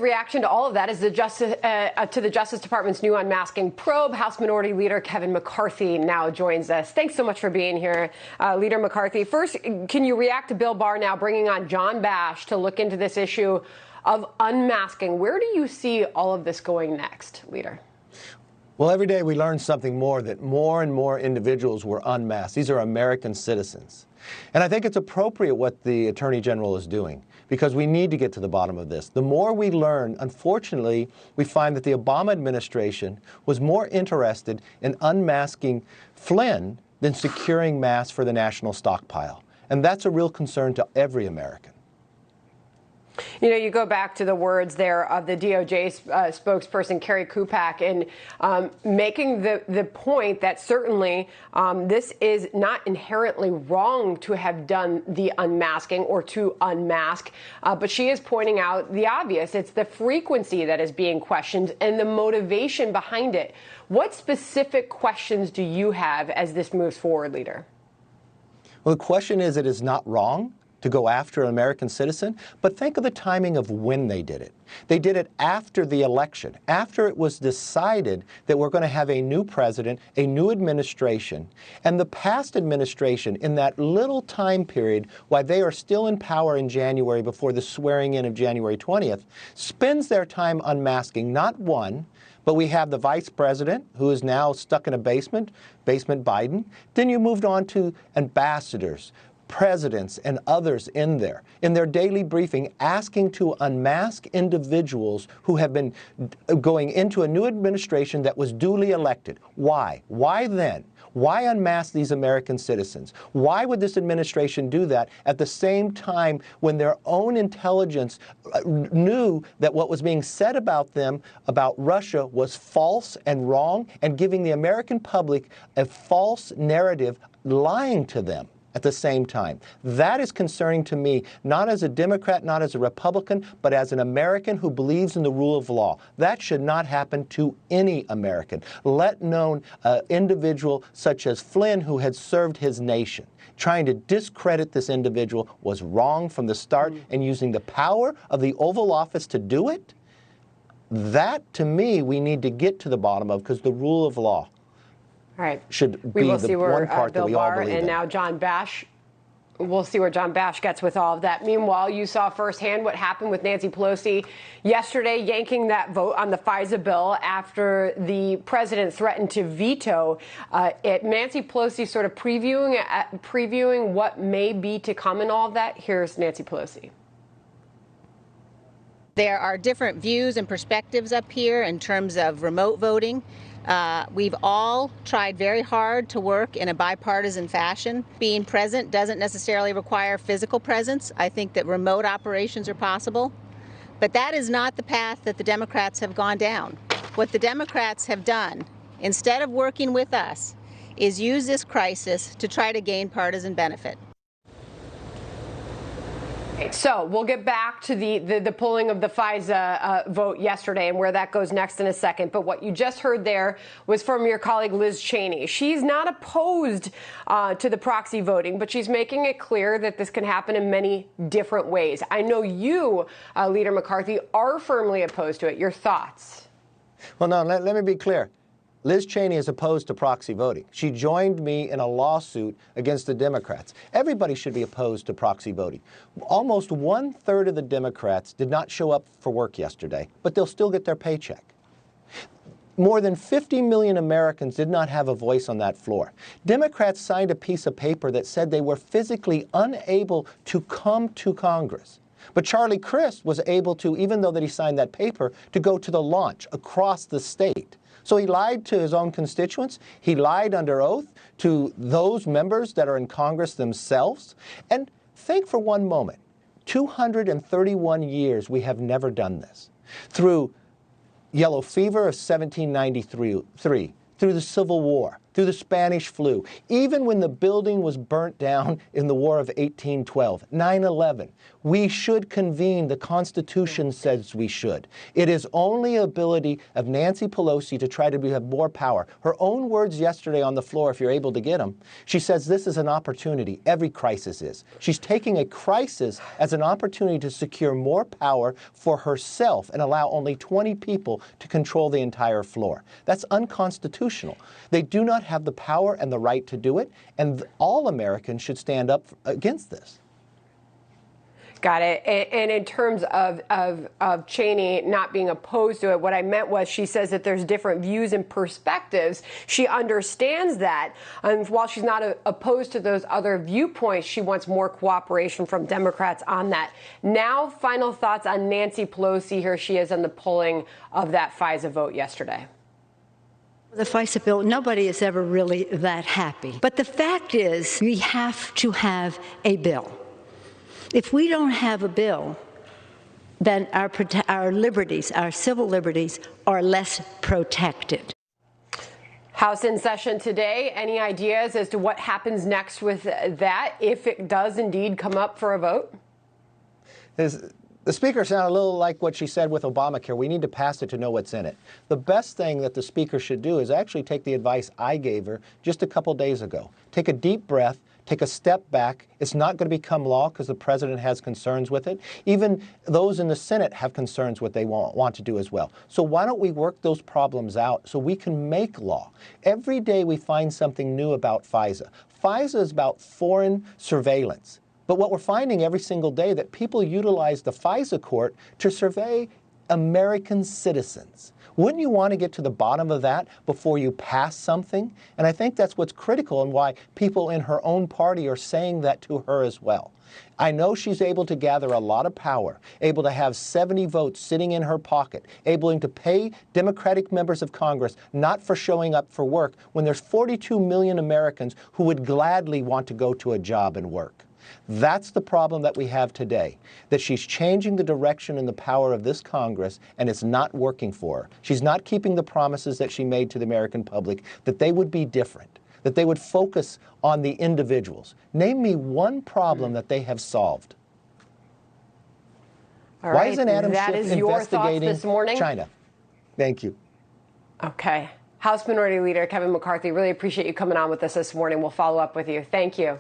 Reaction to all of that is the Justice Department's new unmasking probe. House Minority Leader Kevin McCarthy now joins us. Thanks so much for being here, Leader McCarthy. First, can you react to Bill Barr now bringing on John Bash to look into this issue of unmasking? Where do you see all of this going next, Leader? Well, every day we learn something more, that more and more individuals were unmasked. These are American citizens. And I think it's appropriate what the Attorney General is doing, because we need to get to the bottom of this. The more we learn, unfortunately, we find that the Obama administration was more interested in unmasking Flynn than securing masks for the national stockpile. And that's a real concern to every American. You know, you go back to the words there of the DOJ spokesperson, Kerry Kupak, and making the point that certainly this is not inherently wrong to have done the unmasking or to unmask, but she is pointing out the obvious. It's the frequency that is being questioned and the motivation behind it. What specific questions do you have as this moves forward, Leader? Well, the question is, it is not wrong to go after an American citizen, but think of the timing of when they did it. They did it after the election, after it was decided that we're going to have a new president, a new administration, and the past administration, in that little time period while they are still in power in January before the swearing in of January 20th, spends their time unmasking not one, but we have the vice president, who is now stuck in a basement Biden. Then you moved on to ambassadors, presidents, and others in their daily briefing, asking to unmask individuals who have been going into a new administration that was duly elected. Why? Why then? Why unmask these American citizens? Why would this administration do that at the same time when their own intelligence knew that what was being said about them, about Russia, was false and wrong, and giving the American public a false narrative, lying to them at the same time? That is concerning to me, not as a Democrat, not as a Republican, but as an American who believes in the rule of law. That should not happen to any American, let alone an individual such as Flynn, who had served his nation. Trying to discredit this individual was wrong from the start, and using the power of the Oval Office to do it, that, to me, we need to get to the bottom of, because the rule of law should be the one part that we all believe in. And now John Bash, we'll see where John Bash gets with all of that. Meanwhile, you saw firsthand what happened with Nancy Pelosi yesterday, yanking that vote on the FISA bill after the president threatened to veto it. Nancy Pelosi sort of previewing what may be to come in all of that. Here's Nancy Pelosi. There are different views and perspectives up here in terms of remote voting. We've all tried very hard to work in a bipartisan fashion. Being present doesn't necessarily require physical presence. I think that remote operations are possible. But that is not the path that the Democrats have gone down. What the Democrats have done, instead of working with us, is use this crisis to try to gain partisan benefit. So we'll get back to the polling of the FISA vote yesterday and where that goes next in a second. But what you just heard there was from your colleague Liz Cheney. She's not opposed to the proxy voting, but she's making it clear that this can happen in many different ways. I know you, Leader McCarthy, are firmly opposed to it. Your thoughts? Well, no, let me be clear. Liz Cheney is opposed to proxy voting. She joined me in a lawsuit against the Democrats. Everybody should be opposed to proxy voting. Almost 1/3 of the Democrats did not show up for work yesterday, but they'll still get their paycheck. More than 50 million Americans did not have a voice on that floor. Democrats signed a piece of paper that said they were physically unable to come to Congress. But Charlie Crist was able to, even though that he signed that paper, to go to the launch across the state. So he lied to his own constituents. He lied under oath to those members that are in Congress themselves. And think for one moment, 231 years we have never done this. Through yellow fever of 1793, through the Civil War, through the Spanish flu, even when the building was burnt down in the War of 1812, 9/11. We should convene. The Constitution says we should. It is only ability of Nancy Pelosi to try to have more power. Her own words yesterday on the floor, if you're able to get them, she says this is an opportunity. Every crisis is. She's taking a crisis as an opportunity to secure more power for herself and allow only 20 people to control the entire floor. That's unconstitutional. They do not have the power and the right to do it, and all Americans should stand up against this. Got it. And in terms of Cheney not being opposed to it, what I meant was she says that there's different views and perspectives. She understands that. And while she's not opposed to those other viewpoints, she wants more cooperation from Democrats on that. Now, final thoughts on Nancy Pelosi. Here she is on the polling of that FISA vote yesterday. The FISA bill, nobody is ever really that happy. But the fact is, we have to have a bill. If we don't have a bill, then our liberties, our civil liberties, are less protected. House in session today. Any ideas as to what happens next with that, if it does indeed come up for a vote? The Speaker sounded a little like what she said with Obamacare. We need to pass it to know what's in it. The best thing that the Speaker should do is actually take the advice I gave her just a couple days ago. Take a deep breath. Take a step back. It's not going to become law because the president has concerns with it. Even those in the Senate have concerns what they want to do as well. So why don't we work those problems out so we can make law? Every day we find something new about FISA. FISA is about foreign surveillance. But what we're finding every single day that people utilize the FISA court to survey American citizens. Wouldn't you want to get to the bottom of that before you pass something? And I think that's what's critical and why people in her own party are saying that to her as well. I know she's able to gather a lot of power, able to have 70 votes sitting in her pocket, able to pay Democratic members of Congress not for showing up for work when there's 42 million Americans who would gladly want to go to a job and work. That's the problem that we have today, that she's changing the direction and the power of this Congress, and it's not working for her. She's not keeping the promises that she made to the American public, that they would be different, that they would focus on the individuals. Name me one problem that they have solved. All Why right, isn't Adam that Schiff is your thoughts investigating this morning? China? Thank you. Okay. House Minority Leader Kevin McCarthy, really appreciate you coming on with us this morning. We'll follow up with you. Thank you.